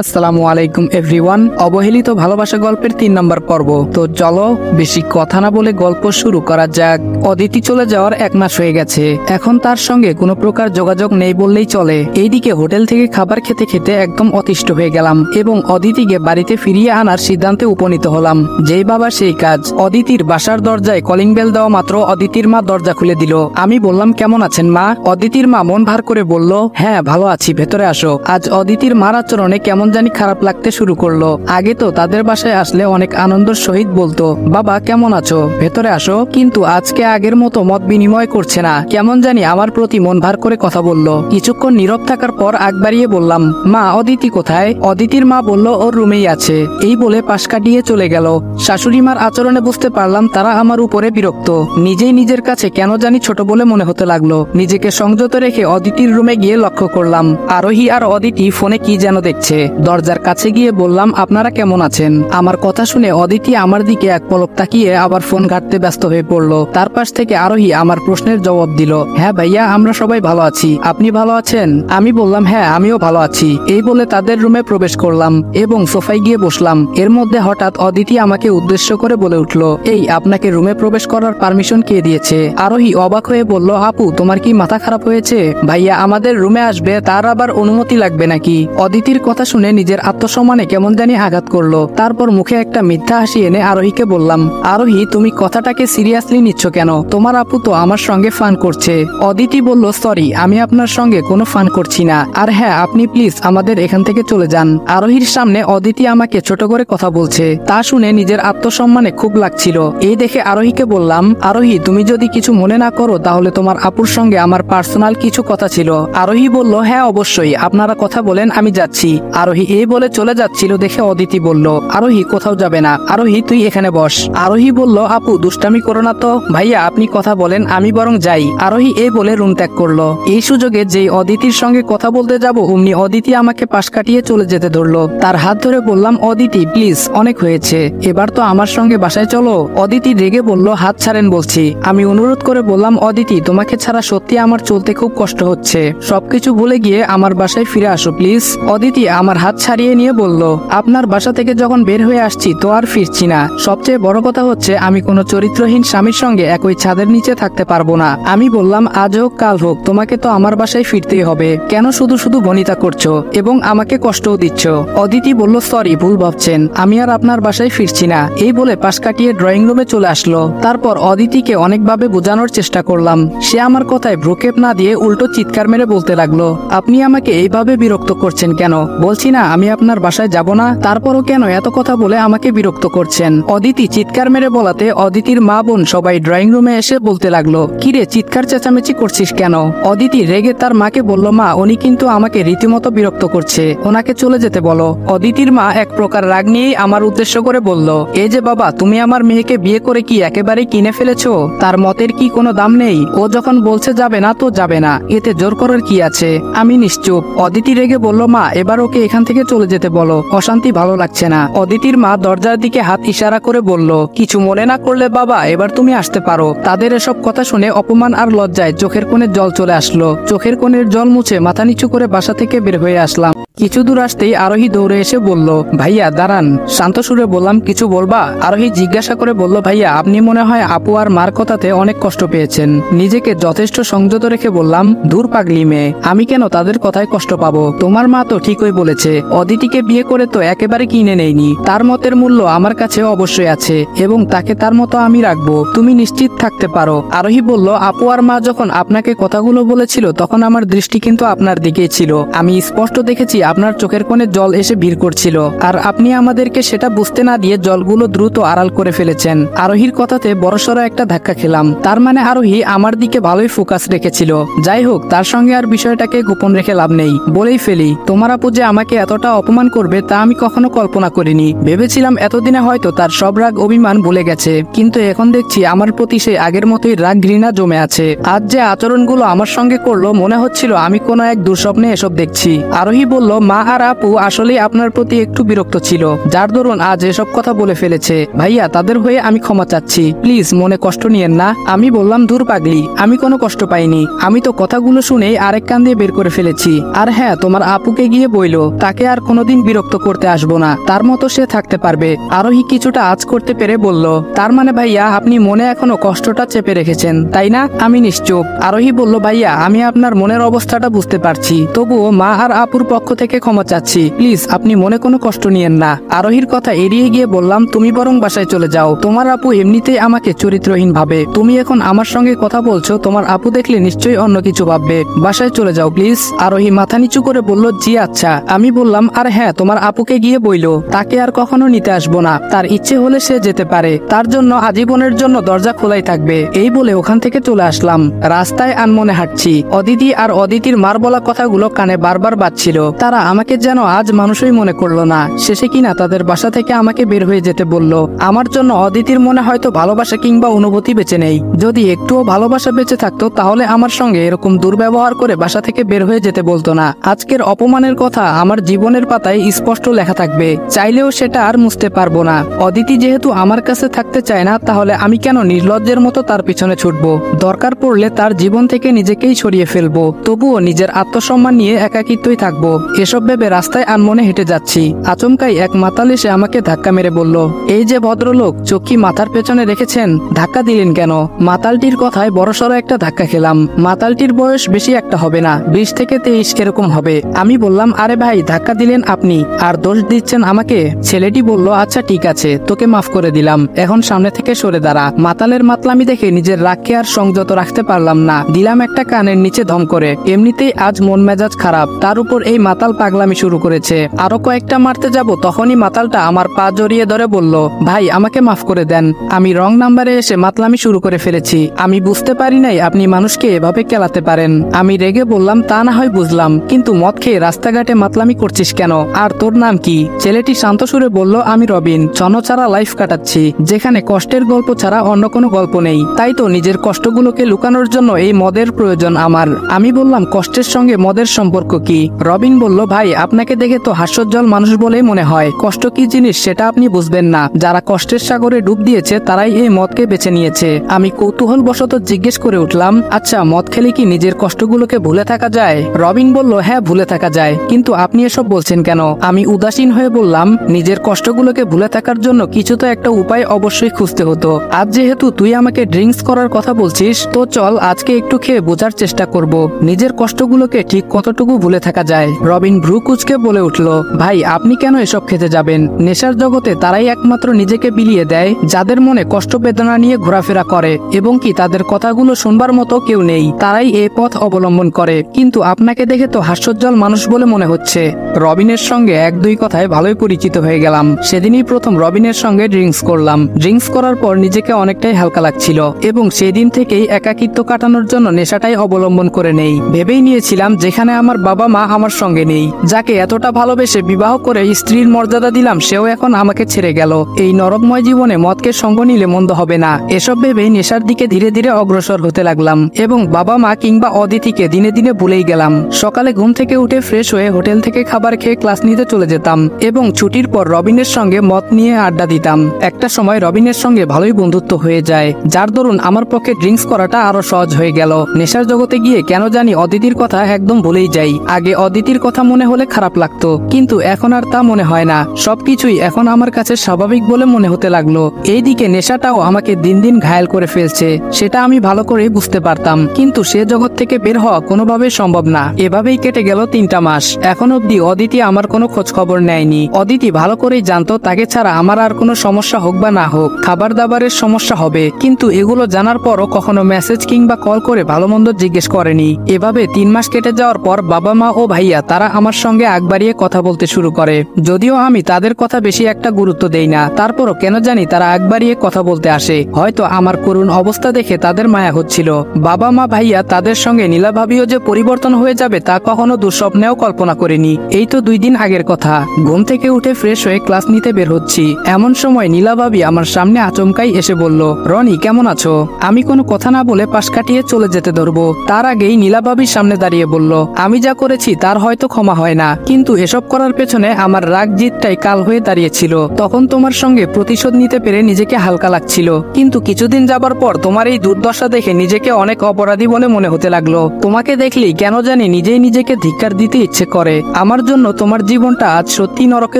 আসসালামু আলাইকুম এভরিওয়ান। অবহেলিত ভালোবাসা গল্পের ৩ নম্বর পর্ব। তো চলো বেশি কথা না বলে গল্প শুরু করা যাক। অদিতি চলে যাওয়ার ১ মাস হয়ে গেছে। এখন তার সঙ্গে কোনো প্রকার যোগাযোগ নেই বললেই চলে। এইদিকে হোটেল থেকে খাবার খেতে খেতে একদম অতিষ্ঠ হয়ে গেলাম এবং অদিতিকে বাড়িতে ফিরিয়ে আনার সিদ্ধান্তে উপনীত হলাম। যেই বাবা সেই কাজ। অদিতির বাসার দরজায় কলিং বেল দেওয়া মাত্র অদিতির মা দরজা খুলে দিল। আমি বললাম, কেমন আছেন মা? অদিতির মা মন ভার করে বলল, হ্যাঁ ভালো আছি, ভেতরে আসো। আজ অদিতির মার আচরণে কেমন জানি খারাপ লাগতে শুরু করলো। আগে তো তাদের বাসায় আসলে অনেক আনন্দের সহিত বলতো, বাবা কেমন আছো, ভেতরে আসো, কিন্তু আজকে আগের মতো মত বিনিময় করছে না। কেমন জানি আমার প্রতি মন ভার করে কথা বলল। কিছুক্ষণ নীরব থাকার পর আগ বাড়িয়ে বললাম, মা অদিতি কোথায়? অদিতির মা বলল, ওর রুমেই আছে। এই বলে পাশ কাটিয়ে চলে গেল। শাশুড়ি মার আচরণে বুঝতে পারলাম তারা আমার উপরে বিরক্ত। নিজেই নিজের কাছে কেন জানি ছোট বলে মনে হতে লাগলো। নিজেকে সংযত রেখে অদিতির রুমে গিয়ে লক্ষ্য করলাম আরোহী আর অদিতি ফোনে কি যেন দেখছে। দরজার কাছে গিয়ে বললাম, আপনারা কেমন আছেন? আমার কথা শুনে অদিতি আমার দিকে এক পলক তাকিয়ে আবার ফোন ঘাঁটতে ব্যস্ত হয়ে পড়লো। তার পাশ থেকে আরোহী আমার প্রশ্নের জবাব দিল, হ্যাঁ ভাইয়া আমরা সবাই ভালো আছি, আপনি ভালো আছেন? আমি বললাম, হ্যাঁ আমিও ভালো আছি। এই বলে তাদের রুমে প্রবেশ করলাম এবং সোফায় গিয়ে বসলাম। এর মধ্যে হঠাৎ অদিতি আমাকে উদ্দেশ্য করে বলে উঠল, এই আপনাকে রুমে প্রবেশ করার পারমিশন কে দিয়েছে? আরোহী অবাক হয়ে বলল, আপু তোমার কি মাথা খারাপ হয়েছে? ভাইয়া আমাদের রুমে আসবে, তার আবার অনুমতি লাগবে নাকি? অদিতির কথা শুনে নিজের আত্মসম্মানে কেমন জানি আঘাত করলো। তারপর মুখে একটা মিথ্যা হাসি এনে আরোহীকে বললাম, আরোহী তুমি কথাটাকে সিরিয়াসলি নিচ্ছ কেন? তোমার আপু তো আমার সঙ্গে ফান করছে। অদিতি বলল, সরি আমি আপনার সঙ্গে কোনো ফান করছি না। আর হ্যাঁ আপনি প্লিজ আমাদের এখান থেকে চলে যান। আরোহীর সামনে অদিতি আমাকে ছোট করে কথা বলছে, তা শুনে নিজের আত্মসম্মানে খুব লাগছিল। এই দেখে আরোহীকে বললাম, আরোহী তুমি যদি কিছু মনে না করো তাহলে তোমার আপুর সঙ্গে আমার পার্সোনাল কিছু কথা ছিল। আরোহী বলল, হ্যাঁ অবশ্যই, আপনারা কথা বলেন, আমি যাচ্ছি। আরোহী এই বলে চলে যাচ্ছিল দেখে অদিতি বলল, আরোহী কোথাও যাবে না, আরোহী তুই এখানে বস। আরোহী বলল, আপু দুষ্টামি করো না তো, ভাইয়া আপনি কথা বলেন, আমি বরং যাই। আরোহী এই বলে রুম ত্যাগ করলো। এই সুযোগে যেই অদিতির সঙ্গে কথা বলতে যাব অমনি অদিতি আমাকে পাশ কাটিয়ে চলে যেতে ধরলো। তার হাত ধরে বললাম, অদিতি প্লিজ অনেক হয়েছে, এবার তো আমার সঙ্গে বাসায় চলো। অদিতি রেগে বলল, হাত ছাড়েন বলছি। আমি অনুরোধ করে বললাম, অদিতি তোমাকে ছাড়া সত্যি আমার চলতে খুব কষ্ট হচ্ছে, সবকিছু ভুলে গিয়ে আমার বাসায় ফিরে আসো প্লিজ। অদিতি আমার হাত ছাড়িয়ে নিয়ে বলল, আপনার বাসা থেকে যখন বের হয়ে আসছি তো আর ফিরছি না। সবচেয়ে বড় কথা হচ্ছে আমি কোনো চরিত্রহীন স্বামীর সঙ্গে একই ছাদের নিচে থাকতে পারবো না। আমি বললাম, আজ হোক কাল হোক তোমাকে তো আমার বাসায় ফিরতেই হবে, কেন শুধু শুধু বনিতা করছো এবং আমাকে কষ্টও দিচ্ছ? অদিতি বলল, সরি ভুল ভাবছেন, আমি আর আপনার বাসায় ফিরছি না। এই বলে পাশ কাটিয়ে ড্রয়িং রুমে চলে আসলো। তারপর অদিতিকে অনেকভাবে বোঝানোর চেষ্টা করলাম। সে আমার কথায় ভ্রুক্ষেপ না দিয়ে উল্টো চিৎকার মেরে বলতে লাগলো, আপনি আমাকে এইভাবে বিরক্ত করছেন কেন? বলছি না আমি আপনার বাসায় যাব না, তারপরও কেন এত কথা বলে আমাকে বিরক্ত করছেন? অদিতি চিৎকার মেরে বলাতে অদিতির মা বোন সবাই ড্রয়িং রুমে এসে বলতে লাগলো, কিরে চিৎকার চেঁচামেচি করছিস কেন? অদিতি রেগে তার মাকে বলল, মা উনি কিন্তু আমাকে রীতিমতো বিরক্ত করছে, ওনাকে চলে যেতে বলো। অদিতির মা এক প্রকার রাগ নিয়েই আমার উদ্দেশ্য করে বলল, এই যে বাবা তুমি আমার মেয়েকে বিয়ে করে কি একেবারে কিনে ফেলেছো? তার মতের কি কোনো দাম নেই? ও যখন বলছে যাবে না তো যাবে না, এতে জোর করার কি আছে? আমি নিশ্চুপ। অদিতি রেগে বলল, মা এবার ওকে এখান থেকে চলে যেতে বলো, অশান্তি ভালো লাগছে না। অদিতির মা দরজার দিকে হাত ইশারা করে বলল, কিছু মনে না করলে বাবা এবার তুমি আসতে পারো। তাদের এসব কথা শুনে অপমান আর লজ্জায় চোখের কোণে জল চলে আসলো। চোখের কোণের জল মুছে মাথা নিচু করে বাসা থেকে বের হয়ে আসলাম। কিছু দূর আসতেই আরোহী দৌড়ে এসে বলল, ভাইয়া দাঁড়ান। শান্ত সুরে বললাম, কিছু বলবা? আরোহী জিজ্ঞাসা করে বলল, ভাইয়া আপনি মনে হয় আপু আর মার কথাতে অনেক কষ্ট পেয়েছেন। নিজেকে যথেষ্ট সংযত রেখে বললাম, দূর পাগলি মেয়ে, আমি কেন তাদের কথায় কষ্ট পাবো? তোমার মা তো ঠিকই বলেছে, অদিতিকে বিয়ে করে তো একেবারে কিনে নেয়নি, তার মতের মূল্য আমার কাছে অবশ্যই আছে এবং তাকে তার মতো আমি রাখবো, তুমি নিশ্চিত থাকতে পারো। আরোহী বলল, আপু আর মা যখন আপনাকে কথাগুলো বলেছিল তখন আমার দৃষ্টি কিন্তু আপনার দিকেই ছিল, আমি স্পষ্ট দেখেছি আপনার চোখের কোণে জল এসে ভিড় করছিল, আর আপনি আমাদেরকে সেটা বুঝতে না দিয়ে জলগুলো দ্রুত আড়াল করে ফেলেছেন। আরোহীর কথাতে বড়সড় একটা ধাক্কা খেলাম। তার মানে আরোহী আমার দিকে ভালোই ফোকাস রেখেছিল। যাই হোক, তার সঙ্গে আর বিষয়টাকে গোপন রেখে লাভ নেই, বলেই ফেলি, তোমার আপু যে আমাকে এতটা অপমান করবে তা আমি কখনো কল্পনা করিনি। ভেবেছিলাম এতদিনে হয়তো তার সব রাগ অভিমান ভুলে গেছে, কিন্তু এখন দেখছি আমার প্রতি সেই আগের মতোই রাগ ঘৃণা জমে আছে। আজ যে আচরণগুলো আমার সঙ্গে করলো মনে হচ্ছিল আমি কোনো এক দুঃস্বপ্নে এসব দেখছি। আরোহী বলল, মা আর আপু আসলেই আপনার প্রতি একটু বিরক্ত ছিল, যার দরুন আজ এসব কথা বলে ফেলেছে। ভাইয়া তাদের হয়ে আমি ক্ষমা চাচ্ছি, প্লিজ মনে কষ্ট নিয়েন না। আমি বললাম, দূর পাগলি, আমি কোনো কষ্ট পাইনি, আমি তো কথাগুলো শুনেই আরেক কান দিয়ে বের করে ফেলেছি। আর হ্যাঁ তোমার আপুকে গিয়ে বইলো তাকে আর কোনোদিন বিরক্ত করতে আসবো না, তার মতো সে থাকতে পারবে। আরোহী কিছুটা আঁচ করতে পেরে বলল, তার মানে ভাইয়া আপনি মনে এখনো কষ্টটা চেপে রেখেছেন তাই না? আমি নিশ্চুপ। আরোহী বলল, ভাইয়া আমি আপনার মনের অবস্থাটা বুঝতে পারছি, তবুও মা আর আপুর পক্ষ থেকে ক্ষমা চাচ্ছি, প্লিজ আপনি মনে কোনো কষ্ট নিয়েন না। আরোহীর কথা এড়িয়ে গিয়ে বললাম, তুমি বরং বাসায় চলে যাও, তোমার আপু এমনিতেই আমাকে চরিত্রহীন ভাবে, তুমি এখন আমার সঙ্গে কথা বলছো, তোমার আপু দেখলে নিশ্চয়ই অন্য কিছু ভাববে, বাসায় চলে যাও প্লিজ। আরোহী মাথা নিচু করে বলল, জি আচ্ছা। আমি বললাম, আর হ্যাঁ তোমার আপুকে গিয়ে বইলো তাকে আর কখনো নিতে আসবো না, তার ইচ্ছে হলে সে যেতে পারে, তার জন্য আজীবনের জন্য দরজা খোলাই থাকবে। এই বলে ওখান থেকে চলে আসলাম। রাস্তায় আনমনে হাঁটছি, অদিতি আর অদিতির মার বলা কথাগুলো কানে বারবার বাজছিল। তারা আমাকে যেন আজ মানুষই মনে করলো না, শেষে কিনা তাদের বাসা থেকে আমাকে বের হয়ে যেতে বলল। আমার জন্য অদিতির মনে হয়তো ভালোবাসা কিংবা অনুভূতি বেঁচে নেই, যদি একটুও ভালোবাসা বেঁচে থাকতো তাহলে আমার সঙ্গে এরকম দুর্ব্যবহার করে বাসা থেকে বের হয়ে যেতে বলতো না। আজকের অপমানের কথা আমার জীবনের পাতায় স্পষ্ট লেখা থাকবে, চাইলেও সেটা আর মুছতে পারবো না। অদিতি যেহেতু আমার কাছে থাকতে চায় না, তাহলে আমি কেন নির্লজ্জের মতো তার পিছনে ছুটবো? দরকার পড়লে তার জীবন থেকে নিজেকেই সরিয়ে ফেলবো, তবুও নিজের আত্মসম্মান নিয়ে একাকিত্বই থাকবো। এসব ভেবে রাস্তায় আনমনে হেঁটে যাচ্ছি। আচমকাই এক মাতাল এসে আমাকে ধাক্কা মেরে বলল, এই যে ভদ্রলোক, চোখ কি মাথার পেছনে রেখেছেন? ধাক্কা দিলেন কেন? মাতালটির কথায় বড়সড় একটা ধাক্কা খেলাম। মাতালটির বয়স বেশি একটা হবে না, 20 থেকে 23 এরকম হবে। আমি বললাম, আরে ভাই ধাক্কা দিলেন আপনি, আর দোষ দিচ্ছেন আমাকে? ছেলেটি বলল, আচ্ছা ঠিক আছে, তোকে মাফ করে দিলাম, এখন সামনে থেকে সরে দাঁড়া। মাতালের মাতলামি দেখে নিজের রাগকে আর সংযত রাখতে পারলাম না, দিলাম একটা কানের নিচে ধম করে। এমনিতেই আজ মন মেজাজ খারাপ, তার উপর এই মাতাল পাগলামি শুরু করেছে। আরো কয়েকটা মারতে যাব, তখনই মাতালটা আমার পা জড়িয়ে ধরে বলল, ভাই আমাকে মাফ করে দেন, আমি রং নাম্বারে এসে মাতলামি শুরু করে ফেলেছি, আমি বুঝতে পারি নাই আপনি মানুষকে এভাবে কেলাতে পারেন। আমি রেগে বললাম, তা না হয় বুঝলাম, কিন্তু মদ খেয়ে রাস্তাঘাটে মাতলামি করছিস কেন? আর তোর নাম কি? ছেলেটি শান্ত সুরে বলল, আমি রবিন, ছাড়া লাইফ কাটাচ্ছি, যেখানে কষ্টের গল্প ছাড়া অন্য কোনো গল্প নেই, তাই তো নিজের কষ্টগুলোকে লুকানোর জন্য এই মদের প্রয়োজন আমার। আমি বললাম, কষ্টের সঙ্গে মদের সম্পর্ক কি? রবিন বলল, ভাই আপনাকে দেখে তো হাস্যোজ্জ্বল মানুষ বলেই মনে হয়, কষ্ট কি জিনিস সেটা আপনি বুঝবেন না, যারা কষ্টের সাগরে ডুব দিয়েছে তারাই এই মদকে বেছে নিয়েছে। আমি কৌতূহল বশত জিজ্ঞেস করে উঠলাম, আচ্ছা মদ খেলে কি নিজের কষ্টগুলোকে ভুলে থাকা যায়? রবিন বলল, হ্যাঁ ভুলে থাকা যায়, কিন্তু আপনি এসব বলছেন কেন? আমি উদাসীন হয়ে বললাম, নিজের কষ্টগুলোকে ভুলে থাকার জন্য কিছু তো একটা উপায় অবশ্যই খুঁজতে হতো। আজ যেহেতু তুই আমাকে ড্রিঙ্কস করার কথা বলছিস, তো চল আজকে একটু খেয়ে বোঝার চেষ্টা করব নিজের কষ্টগুলোকে ঠিক কতটুকু ভুলে থাকা যায়। রবিন ভ্রু কুঁচকে বলে উঠল, ভাই আপনি কেন এসব খেতে যাবেন? নেশার জগতে তারাই একমাত্র নিজেকে বিলিয়ে দেয় যাদের মনে কষ্ট বেদনা নিয়ে ঘোরাফেরা করে, এবং কি তাদের কথাগুলো শুনবার মতো কেউ নেই, তারাই এই পথ অবলম্বন করে। কিন্তু আপনাকে দেখে তো হাস্যোজ্জ্বল মানুষ বলে মনে হচ্ছে। রবিনের সঙ্গে এক দুই কথায় ভালোই পরিচিত হয়ে গেলাম। সেদিনই প্রথম রবিনের সঙ্গে ড্রিঙ্কস করলাম। ড্রিঙ্কস করার পর নিজেকে অনেকটাই হালকা লাগছিল, এবং সেই দিন থেকেই একাকিত্ব কাটানোর জন্য নেশাটাই অবলম্বন করে নেই। ভেবেই নিয়েছিলাম যেখানে আমার বাবা মা আমার সঙ্গে নেই, যাকে এতটা ভালোবেসে বিবাহ করে স্ত্রীর মর্যাদা দিলাম, সেও এখন আমাকে ছেড়ে গেল। এই নরকময় জীবনে মদকে সঙ্গ নিলে মন্দ হবে না, এসব ভেবেই নেশার দিকে ধীরে ধীরে অগ্রসর হতে লাগলাম, এবং বাবা মা কিংবা অদিতিকে দিনে দিনে ভুলেই গেলাম। সকালে ঘুম থেকে উঠে ফ্রেশ হয়ে হোটেল থেকে খাবার খেয়ে ক্লাস নিতে চলে যেতাম, এবং ছুটির পর রবিনের সঙ্গে মদ নিয়ে আড্ডা দিতাম। একটা সময় রবিনের সঙ্গে ভালোই বন্ধুত্ব হয়ে যায়, যার দরুন আমার পক্ষে ড্রিঙ্কস করাটা আরো সহজ হয়ে গেল। নেশার জগতে গিয়ে কেন জানি অদিতির কথা একদম ভুলেই যাই। আগে অদিতির কথা মনে হলে খারাপ লাগতো, কিন্তু এখন আর তা মনে হয় না। সবকিছুই এখন আমার কাছে স্বাভাবিক বলে মনে হতে লাগলো। এইদিকে নেশাটাও আমাকে দিন দিন ঘায়েল করে ফেলছে, সেটা আমি ভালো করে বুঝতে পারতাম, কিন্তু সে জগৎ থেকে বের হওয়া কোনোভাবেই সম্ভব না। এভাবেই কেটে গেল 3টা মাস। এখন অবধি অদিতি আমার কোনো খোঁজ খবর নেয়নি। অদিতি ভালো করেই জানতো তাকে ছাড়া আমার আর কোনো সমস্যা হোক বা না হোক, খাবার দাবারের সমস্যা হবে, কিন্তু এগুলো জানার পরও কখনো মেসেজ কিংবা কল করে ভালো মন্দ জিজ্ঞেস করেনি। এভাবে 3 মাস কেটে যাওয়ার পর বাবা মা ও ভাইয়া তারা আমার সঙ্গে আগ বাড়িয়ে কথা বলতে শুরু করে। যদিও আমি তাদের কথা বেশি একটা গুরুত্ব দেই না, তারপরও কেন জানি তারা আগ বাড়িয়ে কথা বলতে আসে। হয়তো আমার করুণ অবস্থা দেখে তাদের মায়া হচ্ছিল। বাবা মা ভাইয়া তাদের সঙ্গে নীলা ভাবিও যে পরিবর্তন হয়ে যাবে তা কখনো দুঃস্বপ্নেও কল্পনা করিনি। এই তো 2 দিন আগের কথা। ঘুম থেকে উঠে ফ্রেশ হয়ে ক্লাস নিতে বের হচ্ছি, এমন সময় নীলা ভাবি আমার সামনে আচমকাই এসে বলল, রনি কেমন আছো? আমি কোনো কথা না বলে পাশ কাটিয়ে চলে যেতে ধরবো, তার আগেই নীলা ভাবির সামনে দাঁড়িয়ে বলল, আমি যা করেছি তার হয়তো ক্ষমা হয় না, কিন্তু এসব করার পেছনে আমার রাগ জিতটাই কাল হয়ে দাঁড়িয়েছিল। তখন তোমার সঙ্গে প্রতিশোধ নিতে পেরে নিজেকে হালকা লাগছিল, কিন্তু কিছুদিন যাবার পর তোমার এই দুর্দশা দেখে নিজেকে অনেক অপরাধী বলে মনে হতে লাগলো। তোমাকে দেখলেই কেন জানি নিজেই নিজেকে ধিক্কার দিতে ইচ্ছে করে। আমার আমার জন্য তোমার জীবনটা আজ সত্যি নরকে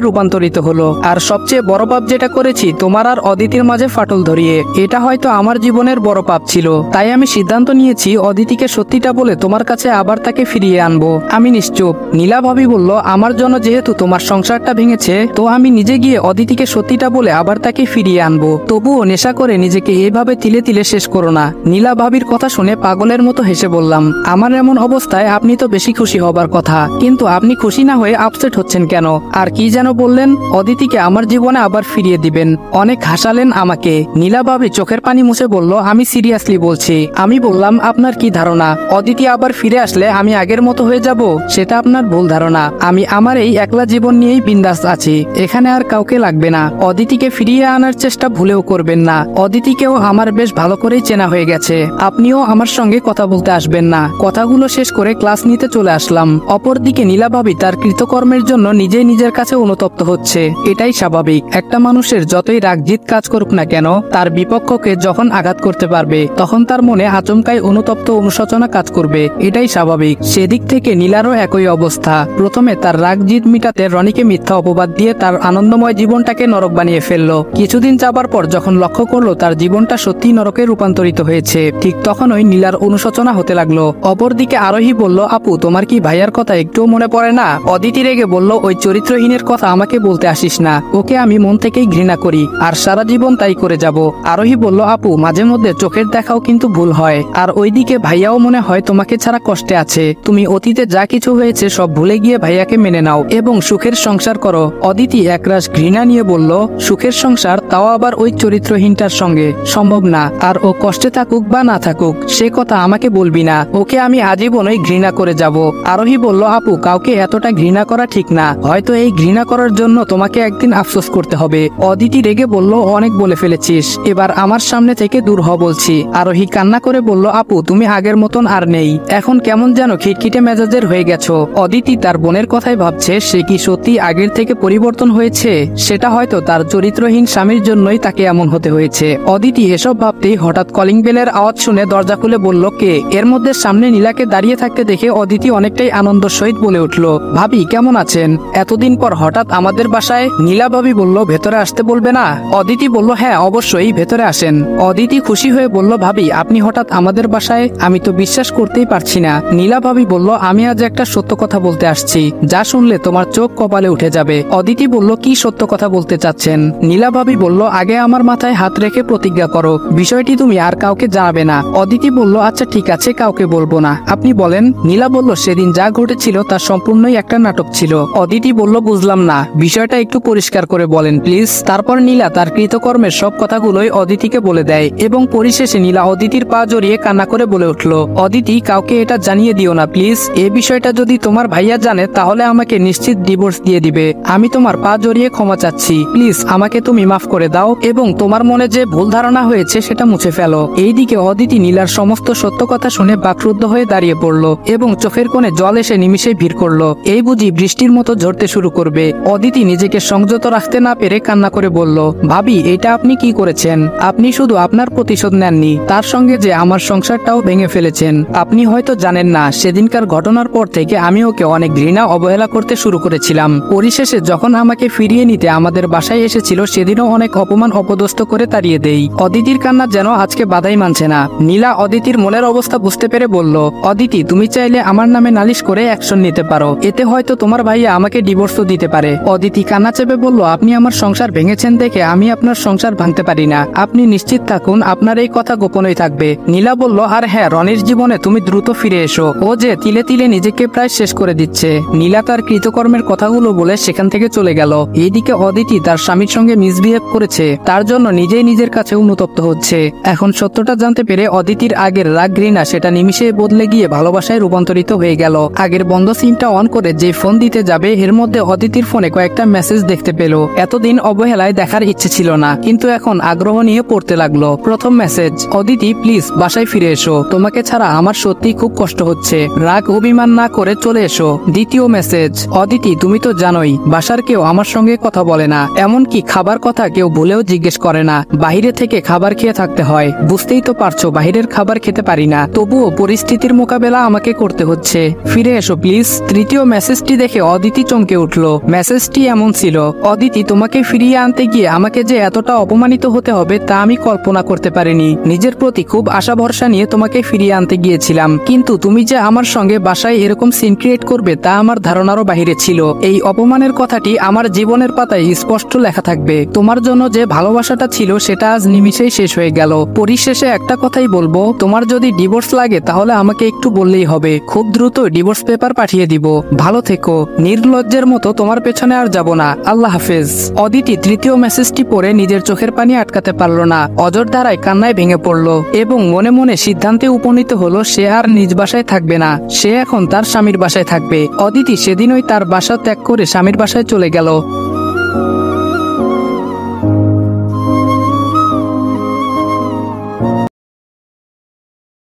রূপান্তরিত হলো। আর সবচেয়ে বড় পাপ যেটা করেছি তোমার আর অদিতির মাঝে ফাটল ধরিয়ে, এটা হয়তো আমার জীবনের বড় পাপ ছিল। তাই আমি সিদ্ধান্ত নিয়েছি অদিতিকে সত্যিটা বলে তোমার কাছে আবার তাকে ফিরিয়ে আনবো। আমি নিশ্চুপ। নীলা ভাবি বলল, আমার জন্য যেহেতু তোমার সংসারটা ভেঙেছে, তো আমি নিজে গিয়ে অদিতিকে সত্যিটা বলে আবার তাকে ফিরিয়ে আনবো। তবুও নেশা করে নিজেকে এভাবে তিলে তিলে শেষ করো না। নীলা ভাবির কথা শুনে পাগলের মতো হেসে বললাম, আমার এমন অবস্থায় আপনি তো বেশি খুশি হবার কথা, কিন্তু আপনি খুশি না হয়ে আপসেট হচ্ছেন কেন? আর কি যেন বললেন, অদিতিকে আমার জীবনে আবার ফিরিয়ে দিবেন। অনেক হাসালেন আমাকে। নীলা ভাবি চোখের পানি মুছে বলল, আমি সিরিয়াসলি বলছি। আমি বললাম, আপনার কি ধারণা অদিতি আবার ফিরে আসলে আমি আগের মতো হয়ে যাব? সেটা আপনার ভুল ধারণা। আমি আমার এই একলা জীবন নিয়েই বিন্দাস আছি, এখানে আর কাউকে লাগবে না। অদিতিকে ফিরিয়ে আনার চেষ্টা ভুলেও করবেন না। অদিতিকেও আমার বেশ ভালো করেই চেনা হয়ে গেছে। আপনিও আমার সঙ্গে কথা বলতে আসবেন না। কথাগুলো শেষ করে ক্লাস নিতে চলে আসলাম। অপরদিকে নীলা ভাবি তার কৃতকর্মের জন্য নিজেই নিজের কাছে অনুতপ্ত হচ্ছে। এটাই স্বাভাবিক। একটা মানুষের যতই রাগজিৎ কাজ করুক না কেন, তার বিপক্ষকে যখন আঘাত করতে পারবে তখন তার মনে আচমকাই অনুতপ্ত অনুশোচনা কাজ করবে। এটাই স্বাভাবিক। সেদিক থেকে নীলারও একই অবস্থা। প্রথমে তার রাগজিৎ মিটাতে রনিকে মিথ্যা অপবাদ দিয়ে তার আনন্দময় জীবনটাকে নরক বানিয়ে ফেললো। কিছুদিন যাবার পর যখন লক্ষ্য করলো তার জীবনটা সত্যি নরকে রূপান্তরিত হয়েছে, ঠিক তখনই নীলার অনুশোচনা হতে লাগলো। অপরদিকে আরোহী বলল, আপু তোমার কি ভাইয়ার কথা একটুও মনে পড়ে না? অদিতি রেগে বলল, ওই চরিত্রহীনের কথা আমাকে বলতে আসিস না। ওকে আমি মন থেকেই ঘৃণা করি, আর সারা জীবন তাই করে যাব। আরোহী বলল, আপু মাঝে মধ্যে চোখের দেখাও কিন্তু ভুল হয়। আর ওইদিকে ভাইয়াও মনে হয় তোমাকে ছাড়া কষ্টে আছে। তুমি অতীতে যা কিছু হয়েছে সব ভুলে গিয়ে ভাইয়াকে মেনে নাও এবং সুখের সংসার করো। অদিতি একরাশ ঘৃণা নিয়ে বলল, সুখের সংসার, তাও আবার ওই চরিত্রহীনটার সঙ্গে? সম্ভব না। আর ও কষ্টে থাকুক বা না থাকুক সে কথা আমাকে বলবি না। ওকে আমি আজীবনই ঘৃণা করে যাব। আরোহী বলল, আপু কাউকে এতটা ঘৃণা করা ঠিক না। হয়তো এই ঘৃণা করার জন্য তোমাকে একদিন আফসোস করতে হবে। অদিতি রেগে বলল, অনেক বলে ফেলেছিস, এবার আমার সামনে থেকে দূর হ বলছি। আরোহী কান্না করে বলল, আপু তুমি আগের মতন আর নেই। এখন কেমন যেন খিটখিটে মেজাজের হয়ে গেছো। অদিতি তার বোনের কথাই ভাবছে, সে কি সত্যি আগের থেকে পরিবর্তন হয়েছে? সেটা হয়তো তার চরিত্রহীন স্বামীর জন্যই তাকে এমন হতে হয়েছে। অদিতি এসব ভাবতেই হঠাৎ কলিং বেলের আওয়াজ শুনে দরজা খুলে বলল, কে? এর মধ্যে সামনে নীলাকে দাঁড়িয়ে থাকতে দেখে অদিতি অনেকটাই আনন্দ সহিত বলে উঠল, ভাবি কেমন আছেন? এতদিন পর হঠাৎ আমাদের বাসায়। নীলা ভাবি বলল, ভেতরে আসতে বলবে না? অদিতি বলল, হ্যাঁ অবশ্যই, ভেতরে আসেন। অদিতি খুশি হয়ে বলল, ভাবি আপনি হঠাৎ আমাদের বাসায়? আমি তো বিশ্বাস করতেই পারছি না। নীলা ভাবি বলল, আমি আজ একটা সত্য কথা বলতে আসছি, যা শুনলে তোমার চোখ কপালে উঠে যাবে। অদিতি বলল, কি সত্য কথা বলতে চাচ্ছেন? নীলা ভাবি বলল, আগে আমার মাথায় হাত রেখে প্রতিজ্ঞা করো বিষয়টি তুমি আর কাউকে জানাবে না। অদিতি বলল, আচ্ছা ঠিক আছে, কাউকে বলবো না। আপনি বলেন। নীলা বলল, সেদিন যা ঘটেছিল তা সম্পূর্ণই একটা নাটক ছিল। অদিতি বলল, বুঝলাম না, বিষয়টা একটু পরিষ্কার করে বলেন প্লিজ। তারপর নীলা তার কৃতকর্মের সব কথাগুলোই অদিতিকে বলে দেয় এবং পরিশেষে নীলা অদিতির পা জড়িয়ে কান্না করে বলে উঠল, অদিতি কাউকে এটা জানিয়ে দিও না প্লিজ। এই বিষয়টা যদি তোমার ভাইয়া জানে তাহলে আমাকে নিশ্চিত ডিভোর্স দিয়ে দিবে। আমি তোমার পা জড়িয়ে ক্ষমা চাচ্ছি, প্লিজ আমাকে তুমি মাফ করে দাও এবং তোমার মনে যে ভুল ধারণা হয়েছে সেটা মুছে ফেলো। এইদিকে অদিতি নীলার সমস্ত সত্য কথা শুনে বাকরুদ্ধ হয়ে দাঁড়িয়ে পড়ল এবং চোখের কোণে জল এসে নিমিষে ভিড় করলো। এই বুঝি বৃষ্টির মতো ঝরতে শুরু করবে। অদিতি নিজেকে সংযত রাখতে না পেরে কান্না করে বলল, ভাবি এটা আপনি কি করেছেন? আপনি শুধু আপনার প্রতিশোধ নেননি, তার সঙ্গে যে আমার সংসারটাও ভেঙে ফেলেছেন। আপনি হয়তো জানেন না, সেদিনকার ঘটনার পর থেকে আমি ওকে অনেক ঘৃণা অবহেলা করতে শুরু করেছিলাম। পরিশেষে যখন আমাকে ফিরিয়ে নিতে আমাদের বাসায় এসেছিল সেদিনও অনেক অপমান অপদস্থ করে তাড়িয়ে দেই। অদিতির কান্না যেন আজকে বাধাই মানছে না। নীলা অদিতির মনের অবস্থা বুঝতে পেরে বলল, অদিতি তুমি চাইলে আমার নামে নালিশ করে অ্যাকশন নিতে পারো, এতে হয়তো তোমার ভাইয়া আমাকে ডিভোর্সও দিতে পারে। অদিতি কান্না চেপে বলল, আপনি আমার সংসার ভেঙেছেন দেখে আমি আপনার সংসার ভাঙতে পারি না। আপনি নিশ্চিত থাকুন আপনার এই কথা গোপনই থাকবে। নীলা বলল, আর হ্যাঁ, রনির জীবনে তুমি দ্রুত ফিরে এসো, ও যে তিলে তিলে নিজেকে প্রায় শেষ করে দিচ্ছে। নীলা তার কৃতকর্মের কথাগুলো বলে সেখান থেকে চলে গেল। এইদিকে অদিতি তার স্বামীর সঙ্গে মিসবিহেভ করেছে, তার জন্য নিজেই নিজের কাছে অনুতপ্ত হচ্ছে। এখন সত্যটা জানতে পেরে অদিতির আগের রাগ ঘৃণা সেটা নিমিষে বদলে গিয়ে ভালোবাসায় রূপান্তরিত হয়ে গেল। আগের বন্ধ সিমটা অন করে যে ফোন দিতে যাবে এর মধ্যে অদিতির ফোনে কয়েকটা মেসেজ দেখতে পেল। এতদিন অবহেলায় দেখার ইচ্ছে ছিল না, কিন্তু এখন আগ্রহ নিয়ে পড়তে লাগলো। প্রথম মেসেজ, অদিতি প্লিজ বাসায় ফিরে এসো, তোমাকে ছাড়া আমার সত্যি খুব কষ্ট হচ্ছে, রাগ অভিমান না করে চলে এসো। দ্বিতীয় মেসেজ, অদিতি তুমি তো জানোই বাসার কেউ আমার সঙ্গে কথা বলে না, এমনকি খাবার কথা কেউ কেউ ভুলেও জিজ্ঞেস করে না। বাইরে থেকে খাবার খেয়ে থাকতে হয়, বুঝতেই তো পারছো বাইরের খাবার খেতে পারি না, তবুও পরিস্থিতির মোকাবেলা আমাকে করতে হচ্ছে। ফিরে এসো প্লিজ। তৃতীয় মেসেজটি দেখে অদিতি চমকে উঠল। মেসেজটি এমন ছিল, অদিতি, তোমাকে ফিরিয়ে আনতে গিয়ে আমাকে যে এতটা অপমানিত হতে হবে তা আমি কল্পনা করতে পারিনি। নিজের প্রতি খুব আশা ভরসা নিয়ে তোমাকে ফিরিয়ে আনতে গিয়েছিলাম, কিন্তু তুমি যে আমার সঙ্গে বাসায় এরকম সিন ক্রিয়েট করবে তা আমার ধারণারও বাহিরে ছিল। এই অপমানের কথাটি আমার জীবনের পাতায় স্পষ্ট লেখা থাকবে। তোমার জন্য যে ভালোবাসাটা ছিল সেটা আজ নিমিষেই শেষ হয়ে গেল। পরিশেষে একটা কথাই বলবো, তোমার যদি ডিভোর্স লাগে তাহলে আমাকে একটু বললেই হবে, খুব দ্রুত ডিভোর্স পেপার পাঠিয়ে দিব। ভালো থেকো। নির্লজ্জের মতো তোমার পেছনে আর যাব না। আল্লাহ হাফেজ। অদিতি তৃতীয় মেসেজটি পড়ে নিজের চোখের পানি আটকাতে পারল না। অজর ধারায় কান্নায় ভেঙে পড়ল এবং মনে মনে সিদ্ধান্তে উপনীত হলো সে আর নিজ বাসায় থাকবে না, সে এখন তার স্বামীর বাসায় থাকবে। অদিতি সেদিনই তার বাসা ত্যাগ করে স্বামীর বাসায় চলে গেল।